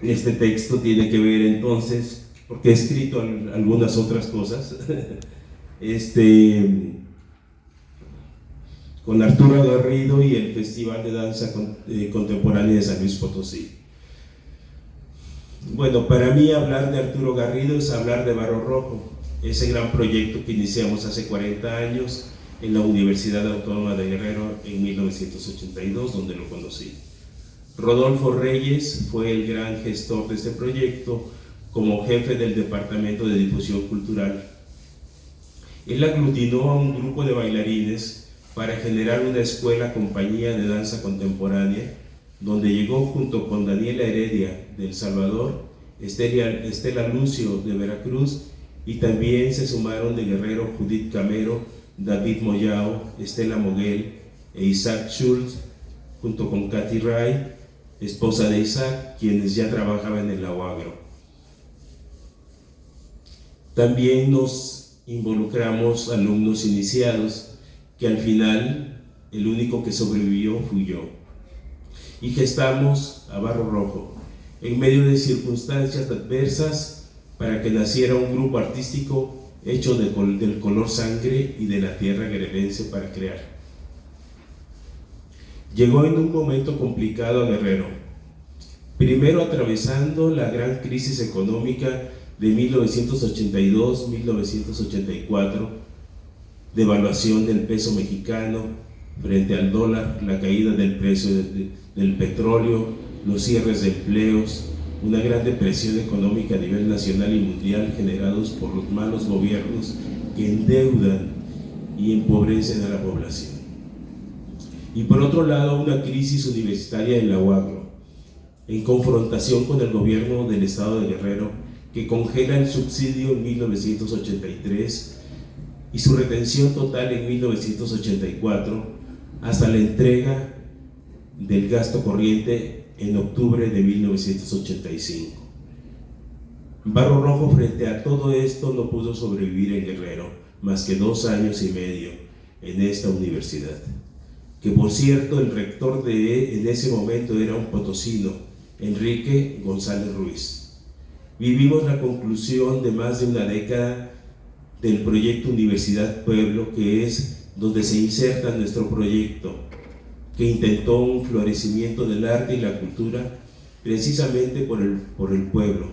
Este texto tiene que ver entonces, porque he escrito algunas otras cosas, con Arturo Garrido y el Festival de Danza Contemporánea de San Luis Potosí. Bueno, para mí hablar de Arturo Garrido es hablar de Barro Rojo, ese gran proyecto que iniciamos hace 40 años en la Universidad Autónoma de Guerrero en 1982, donde lo conocí. Rodolfo Reyes fue el gran gestor de este proyecto como jefe del Departamento de Difusión Cultural. Él aglutinó a un grupo de bailarines para generar una escuela compañía de danza contemporánea, donde llegó junto con Daniela Heredia de El Salvador, Estela Lucio de Veracruz, y también se sumaron de Guerrero Judith Camero, David Moyao, Estela Moguel e Isaac Schultz, junto con Katy Ray, esposa de Isaac, quienes ya trabajaban en la UAGRO. También nos involucramos alumnos iniciados, que al final el único que sobrevivió fui yo. Y gestamos a Barro Rojo en medio de circunstancias adversas para que naciera un grupo artístico hecho del color sangre y de la tierra guerrerense para crear. Llegó en un momento complicado a Guerrero, primero atravesando la gran crisis económica de 1982-1984, devaluación del peso mexicano frente al dólar, la caída del precio del petróleo, los cierres de empleos, una gran depresión económica a nivel nacional y mundial generados por los malos gobiernos que endeudan y empobrecen a la población. Y por otro lado, una crisis universitaria en la UAGRO, en confrontación con el gobierno del estado de Guerrero, que congela el subsidio en 1983 y su retención total en 1984 hasta la entrega del gasto corriente en octubre de 1985. Barro Rojo, frente a todo esto, no pudo sobrevivir en Guerrero más que 2 años y medio en esta universidad, que por cierto el rector en ese momento era un potosino, Enrique González Ruiz. Vivimos la conclusión de más de una década del proyecto Universidad Pueblo, que es donde se inserta nuestro proyecto, que intentó un florecimiento del arte y la cultura precisamente por el pueblo,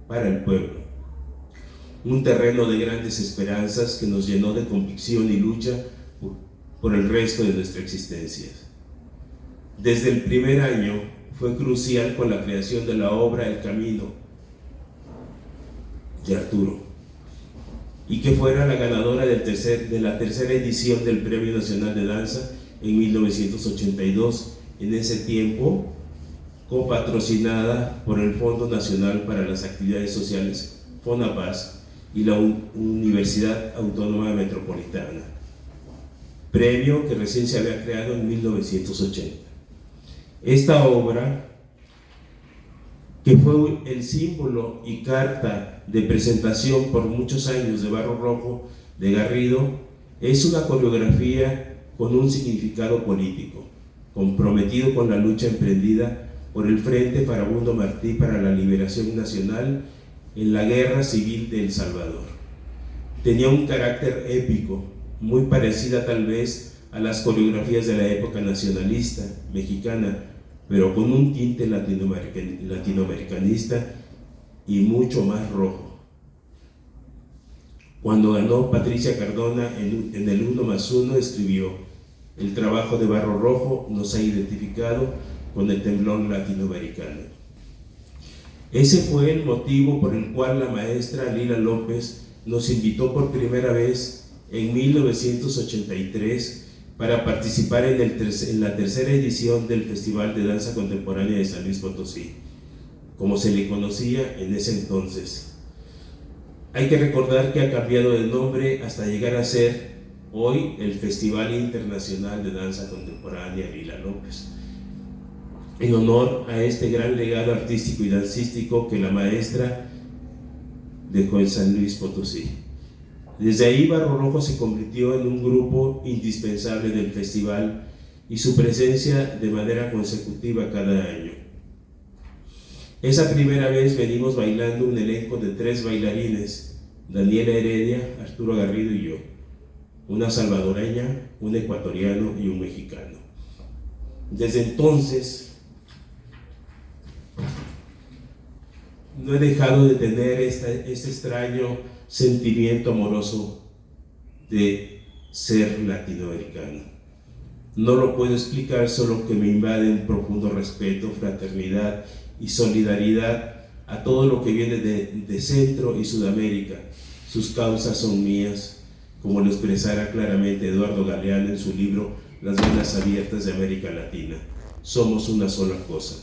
para el pueblo. Un terreno de grandes esperanzas que nos llenó de convicción y lucha por el resto de nuestra existencia. Desde el primer año fue crucial con la creación de la obra El Camino de Arturo, y que fuera la ganadora de la tercera edición del Premio Nacional de Danza en 1982, en ese tiempo copatrocinada por el Fondo Nacional para las Actividades Sociales, FONAPAS, y la Universidad Autónoma Metropolitana, premio que recién se había creado en 1980. Esta obra, que fue el símbolo y carta de presentación por muchos años de Barro Rojo de Garrido, es una coreografía con un significado político, comprometido con la lucha emprendida por el Frente Farabundo Martí para la Liberación Nacional en la Guerra Civil de El Salvador. Tenía un carácter épico, muy parecida tal vez a las coreografías de la época nacionalista mexicana, pero con un tinte latinoamericanista y mucho más rojo. Cuando ganó Patricia Cardona en el 1+1, escribió: el trabajo de Barro Rojo nos ha identificado con el temblor latinoamericano. Ese fue el motivo por el cual la maestra Lila López nos invitó por primera vez en 1983 para participar en la tercera edición del Festival de Danza Contemporánea de San Luis Potosí, como se le conocía en ese entonces. Hay que recordar que ha cambiado de nombre hasta llegar a ser hoy el Festival Internacional de Danza Contemporánea Lila López, en honor a este gran legado artístico y dancístico que la maestra dejó en San Luis Potosí. Desde ahí Barro Rojo se convirtió en un grupo indispensable del festival y su presencia de manera consecutiva cada año. Esa primera vez venimos bailando un elenco de 3 bailarines, Daniela Heredia, Arturo Garrido y yo, una salvadoreña, un ecuatoriano y un mexicano. Desde entonces no he dejado de tener este extraño sentimiento amoroso de ser latinoamericano. No lo puedo explicar, solo que me invade un profundo respeto, fraternidad y solidaridad a todo lo que viene de Centro y Sudamérica. Sus causas son mías, como lo expresara claramente Eduardo Galeano en su libro Las Venas Abiertas de América Latina. Somos una sola cosa,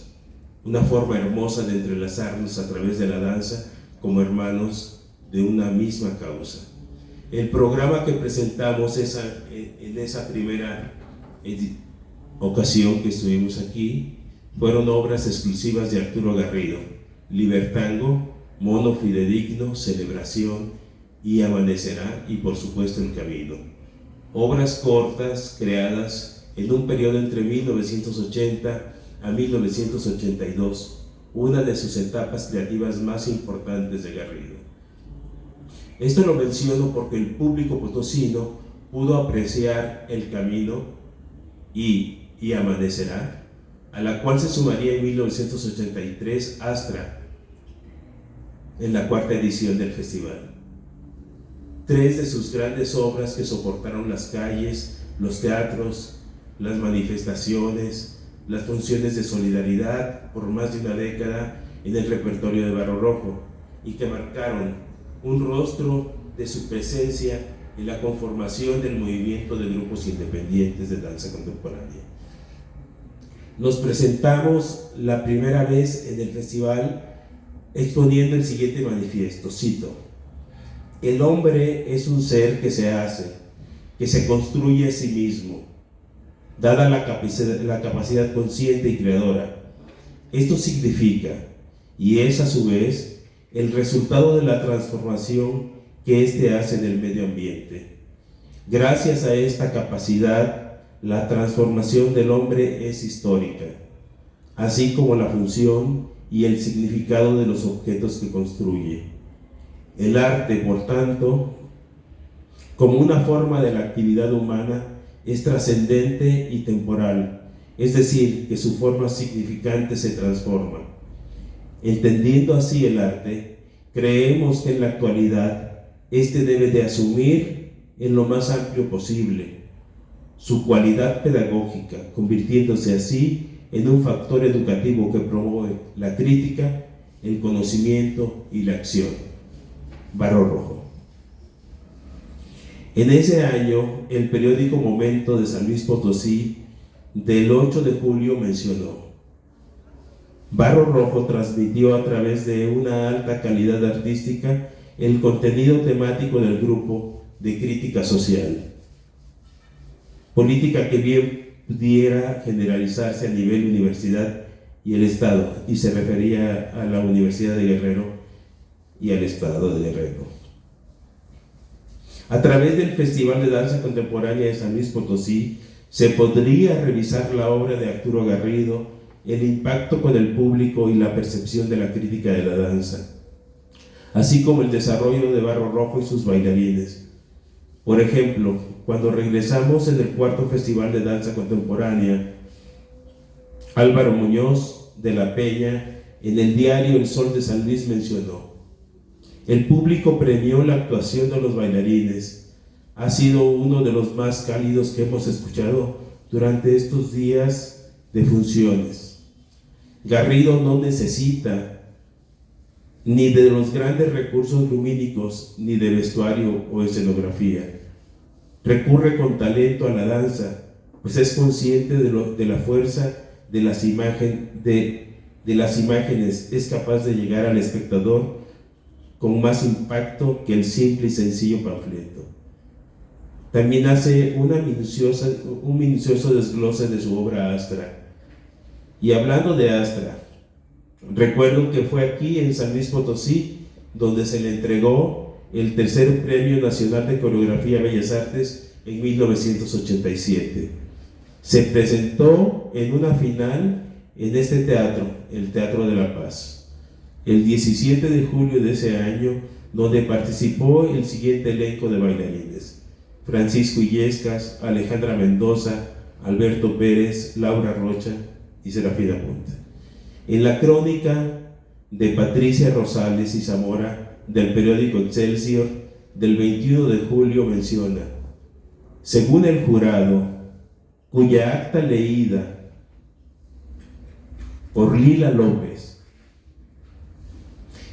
una forma hermosa de entrelazarnos a través de la danza como hermanos de una misma causa. El programa que presentamos en esa primera ocasión que estuvimos aquí fueron obras exclusivas de Arturo Garrido: Libertango, Mono Fidedigno, Celebración y Amanecerá, y por supuesto El Camino. Obras cortas creadas en un periodo entre 1980 a 1982, una de sus etapas creativas más importantes de Garrido. Esto lo menciono porque el público potosino pudo apreciar El Camino y Amanecerá, a la cual se sumaría en 1983 Astra, en la 4ª edición del festival. 3 de sus grandes obras que soportaron las calles, los teatros, las manifestaciones, las funciones de solidaridad por más de una década en el repertorio de Barro Rojo, y que marcaron un rostro de su presencia en la conformación del movimiento de grupos independientes de danza contemporánea. Nos presentamos la primera vez en el festival exponiendo el siguiente manifiesto, cito: el hombre es un ser que se hace, que se construye a sí mismo, dada la capacidad consciente y creadora. Esto significa, y es a su vez, el resultado de la transformación que éste hace en el medio ambiente. Gracias a esta capacidad, la transformación del hombre es histórica, así como la función y el significado de los objetos que construye. El arte, por tanto, como una forma de la actividad humana, es trascendente y temporal, es decir, que su forma significante se transforma. Entendiendo así el arte, creemos que en la actualidad este debe de asumir en lo más amplio posible su cualidad pedagógica, convirtiéndose así en un factor educativo que promueve la crítica, el conocimiento y la acción. Barro Rojo. En ese año, el periódico Momento de San Luis Potosí, del 8 de julio, mencionó: Barro Rojo transmitió a través de una alta calidad artística el contenido temático del grupo de crítica social, política que bien pudiera generalizarse a nivel universidad y el Estado, y se refería a la Universidad de Guerrero y al Estado de Guerrero. A través del Festival de Danza Contemporánea de San Luis Potosí se podría revisar la obra de Arturo Garrido, el impacto con el público y la percepción de la crítica de la danza, así como el desarrollo de Barro Rojo y sus bailarines. Por ejemplo, cuando regresamos en el 4º Festival de Danza Contemporánea, Álvaro Muñoz de la Peña, en el diario El Sol de San Luis, mencionó: el público premió la actuación de los bailarines. Ha sido uno de los más cálidos que hemos escuchado durante estos días de funciones. Garrido no necesita ni de los grandes recursos lumínicos, ni de vestuario o escenografía. Recurre con talento a la danza, pues es consciente de la fuerza de las imágenes, es capaz de llegar al espectador con más impacto que el simple y sencillo panfleto. También hace un minucioso desglose de su obra Astra. Y hablando de Astra, recuerdo que fue aquí en San Luis Potosí donde se le entregó el 3er Premio Nacional de Coreografía Bellas Artes en 1987. Se presentó en una final en este teatro, el Teatro de la Paz. el 17 de julio de ese año, donde participó el siguiente elenco de bailarines: Francisco Illescas, Alejandra Mendoza, Alberto Pérez, Laura Rocha y Serafina Punta. En la crónica de Patricia Rosales y Zamora del periódico Excelsior del 21 de julio menciona: según el jurado, cuya acta leída por Lila López,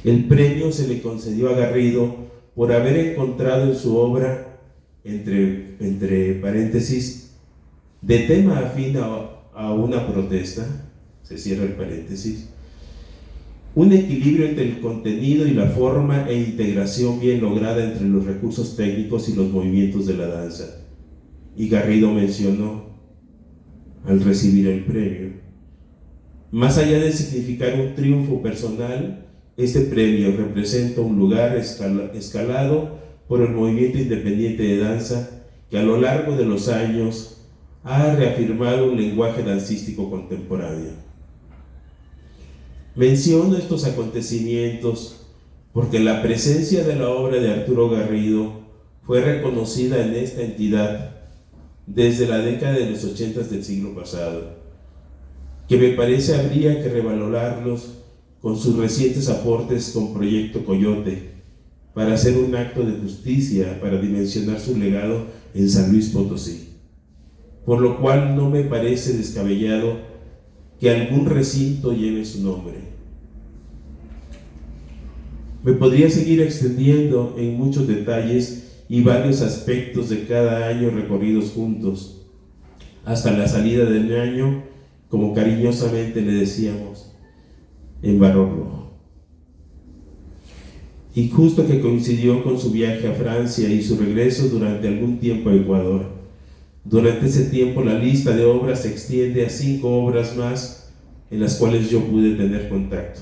el premio se le concedió a Garrido por haber encontrado en su obra, entre paréntesis, de tema afín a una protesta, se cierra el paréntesis, un equilibrio entre el contenido y la forma e integración bien lograda entre los recursos técnicos y los movimientos de la danza. Y Garrido mencionó, al recibir el premio: más allá de significar un triunfo personal, este premio representa un lugar escalado por el movimiento independiente de danza que a lo largo de los años ha reafirmado un lenguaje dancístico contemporáneo. Menciono estos acontecimientos porque la presencia de la obra de Arturo Garrido fue reconocida en esta entidad desde la década de los 80 del siglo pasado, que me parece habría que revalorarlos con sus recientes aportes con Proyecto Coyote, para hacer un acto de justicia, para dimensionar su legado en San Luis Potosí. Por lo cual no me parece descabellado que algún recinto lleve su nombre. Me podría seguir extendiendo en muchos detalles y varios aspectos de cada año recorridos juntos, hasta la salida del año, como cariñosamente le decíamos, en Barro Rojo. Y justo que coincidió con su viaje a Francia y su regreso durante algún tiempo a Ecuador. Durante ese tiempo la lista de obras se extiende a 5 obras más en las cuales yo pude tener contacto.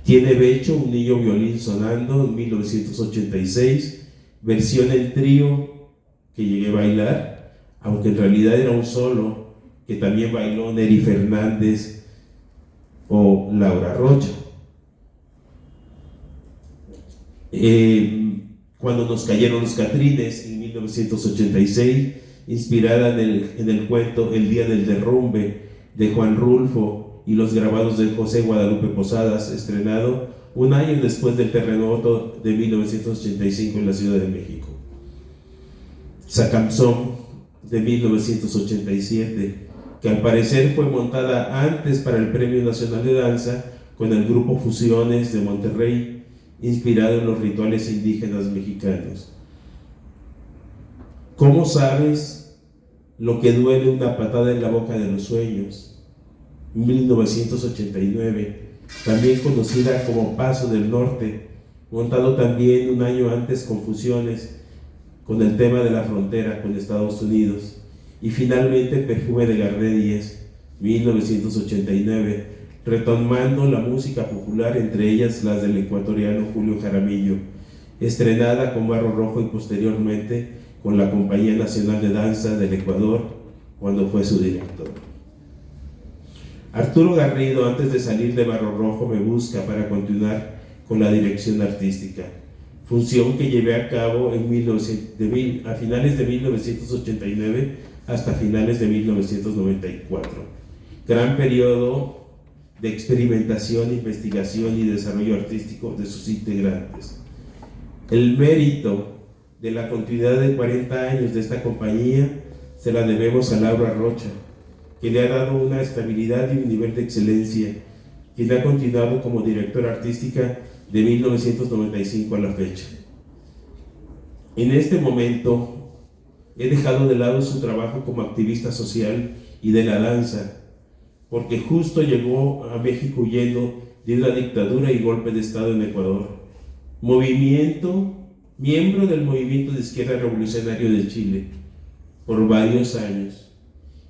Tiene Becho, un niño violín sonando, en 1986, versión en trío que llegué a bailar, aunque en realidad era un solo, que también bailó Neri Fernández o Laura Rocha. Cuando nos cayeron los Catrines, en 1986, inspirada en el cuento El día del derrumbe de Juan Rulfo y los grabados de José Guadalupe Posadas, estrenado un año después del terremoto de 1985 en la Ciudad de México. Sacamzón, de 1987, que al parecer fue montada antes para el Premio Nacional de Danza con el grupo Fusiones de Monterrey, inspirado en los rituales indígenas mexicanos. ¿Cómo sabes lo que duele una patada en la boca de los sueños? 1989, también conocida como Paso del Norte, montado también un año antes con Fusiones, con el tema de la frontera con Estados Unidos. Y finalmente Perfume de Gardenias, 1989, retomando la música popular, entre ellas las del ecuatoriano Julio Jaramillo, estrenada con Barro Rojo y posteriormente con la Compañía Nacional de Danza del Ecuador, cuando fue su director. Arturo Garrido, antes de salir de Barro Rojo, me busca para continuar con la dirección artística, función que llevé a cabo a finales de 1989 hasta finales de 1994. Gran periodo de experimentación, investigación y desarrollo artístico de sus integrantes. El mérito de la continuidad de 40 años de esta compañía se la debemos a Laura Rocha, que le ha dado una estabilidad y un nivel de excelencia, quien ha continuado como directora artística de 1995 a la fecha. En este momento he dejado de lado su trabajo como activista social y de la danza, porque justo llegó a México huyendo de una dictadura y golpe de Estado en Ecuador. Miembro del Movimiento de Izquierda Revolucionario de Chile por varios años,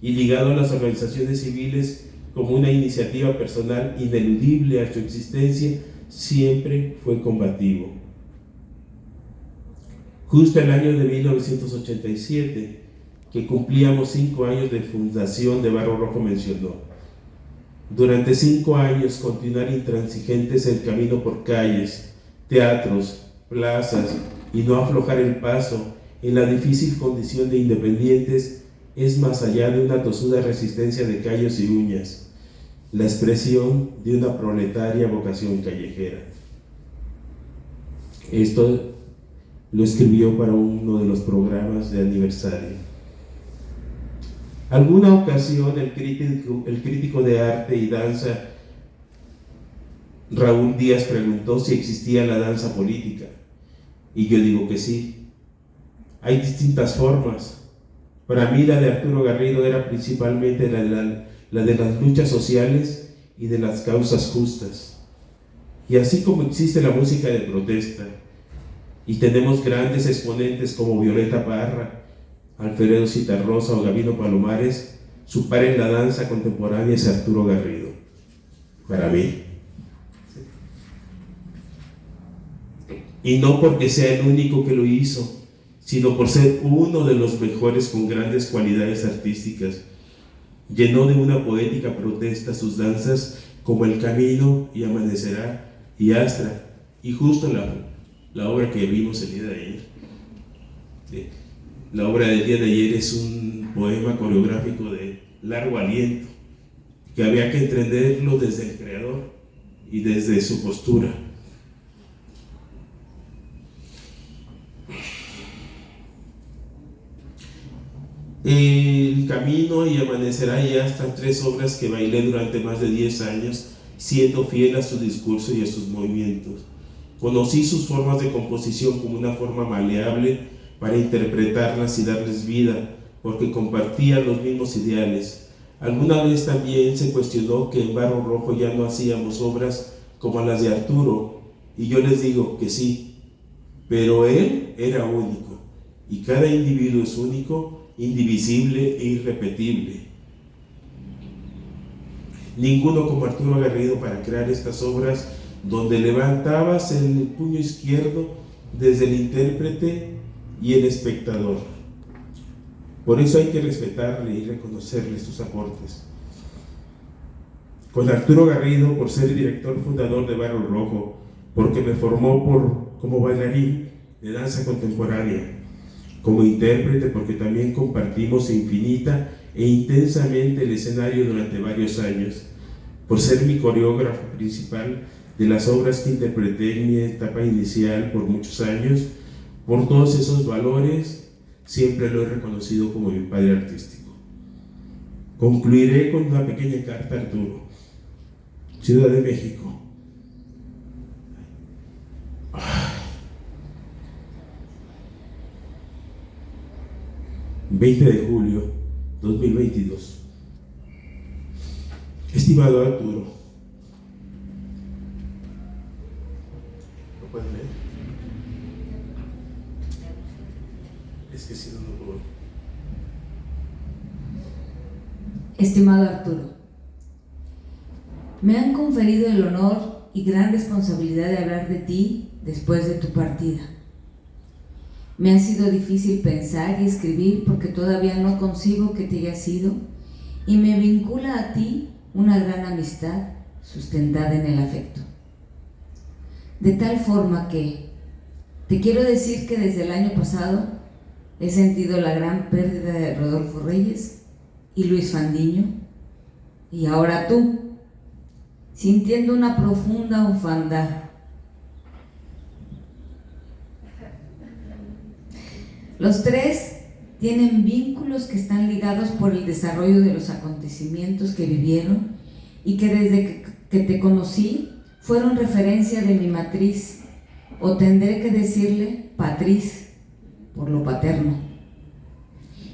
y ligado a las organizaciones civiles como una iniciativa personal ineludible a su existencia, siempre fue combativo. Justo el año de 1987, que cumplíamos 5 años de fundación de Barro Rojo, mencionó: Durante 5 años continuar intransigentes el camino por calles, teatros, plazas y no aflojar el paso en la difícil condición de independientes es más allá de una tosuda resistencia de callos y uñas, la expresión de una proletaria vocación callejera. Esto lo escribió para uno de los programas de aniversario. Alguna ocasión el crítico de arte y danza Raúl Díaz preguntó si existía la danza política, y yo digo que sí. Hay distintas formas. Para mí la de Arturo Garrido era principalmente la de las luchas sociales y de las causas justas. Y así como existe la música de protesta, y tenemos grandes exponentes como Violeta Parra, Alfredo Zitarrosa o Gabino Palomares, su par en la danza contemporánea es Arturo Garrido, para mí. Y no porque sea el único que lo hizo, sino por ser uno de los mejores con grandes cualidades artísticas. Llenó de una poética protesta sus danzas como El Camino y Amanecerá y Astra, y justo la obra que vimos el día de ayer. La obra del día de ayer es un poema coreográfico de largo aliento, que había que entenderlo desde el creador y desde su postura. El Camino y Amanecerá y hasta 3 obras que bailé durante más de 10 años, siendo fiel a su discurso y a sus movimientos. Conocí sus formas de composición como una forma maleable para interpretarlas y darles vida, porque compartían los mismos ideales. Alguna vez también se cuestionó que en Barro Rojo ya no hacíamos obras como las de Arturo, y yo les digo que sí, pero él era único, y cada individuo es único, indivisible e irrepetible. Ninguno como Arturo Garrido para crear estas obras donde levantabas el puño izquierdo desde el intérprete y el espectador. Por eso hay que respetarle y reconocerle sus aportes. Con Arturo Garrido, por ser director fundador de Barro Rojo, porque me formó como bailarín de danza contemporánea, como intérprete porque también compartimos infinita e intensamente el escenario durante varios años, por ser mi coreógrafo principal de las obras que interpreté en mi etapa inicial por muchos años. Por todos esos valores, siempre lo he reconocido como mi padre artístico. Concluiré con una pequeña carta a Arturo. Ciudad de México. 20 de julio 2022. Estimado Arturo, ¿lo pueden leer? Es que si no, no puedo. Estimado Arturo, me han conferido el honor y gran responsabilidad de hablar de ti después de tu partida. Me ha sido difícil pensar y escribir porque todavía no concibo que te hayas ido, y me vincula a ti una gran amistad sustentada en el afecto. De tal forma que te quiero decir que desde el año pasado he sentido la gran pérdida de Rodolfo Reyes y Luis Fandiño, y ahora tú, sintiendo una profunda orfandad. Los tres tienen vínculos que están ligados por el desarrollo de los acontecimientos que vivieron y que desde que te conocí fueron referencia de mi matriz, o tendré que decirle patriz por lo paterno,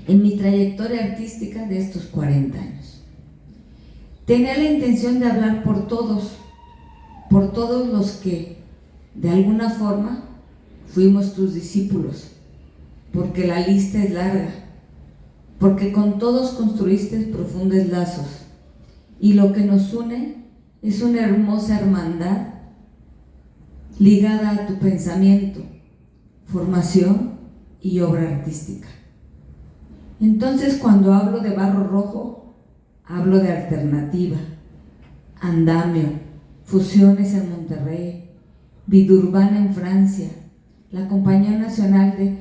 en mi trayectoria artística de estos 40 años. Tenía la intención de hablar por todos los que de alguna forma fuimos tus discípulos, porque la lista es larga, porque con todos construiste profundos lazos, y lo que nos une es una hermosa hermandad ligada a tu pensamiento, formación y obra artística. Entonces, cuando hablo de Barro Rojo, hablo de alternativa, Andamio, Fusiones en Monterrey, Vida Urbana en Francia, la Compañía Nacional de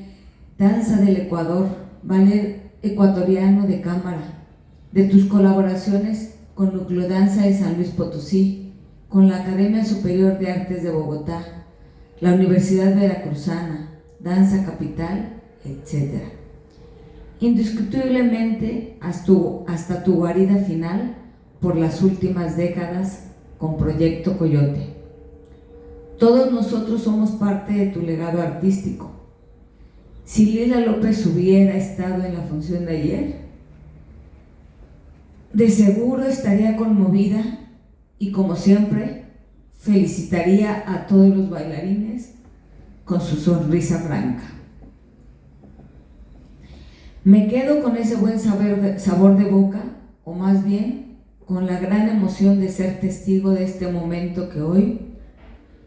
Danza del Ecuador, Ballet Ecuatoriano de Cámara, de tus colaboraciones con Nucleodanza de San Luis Potosí, con la Academia Superior de Artes de Bogotá, la Universidad Veracruzana, Danza Capital, etc. Indiscutiblemente hasta tu guarida final por las últimas décadas con Proyecto Coyote. Todos nosotros somos parte de tu legado artístico. Si Lila López hubiera estado en la función de ayer, de seguro estaría conmovida y, como siempre, felicitaría a todos los bailarines con su sonrisa franca. Me quedo con ese buen sabor de boca, o más bien con la gran emoción de ser testigo de este momento que hoy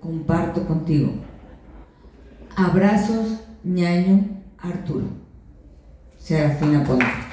comparto contigo. Abrazos, ñaño Arturo. Serafina Ponte.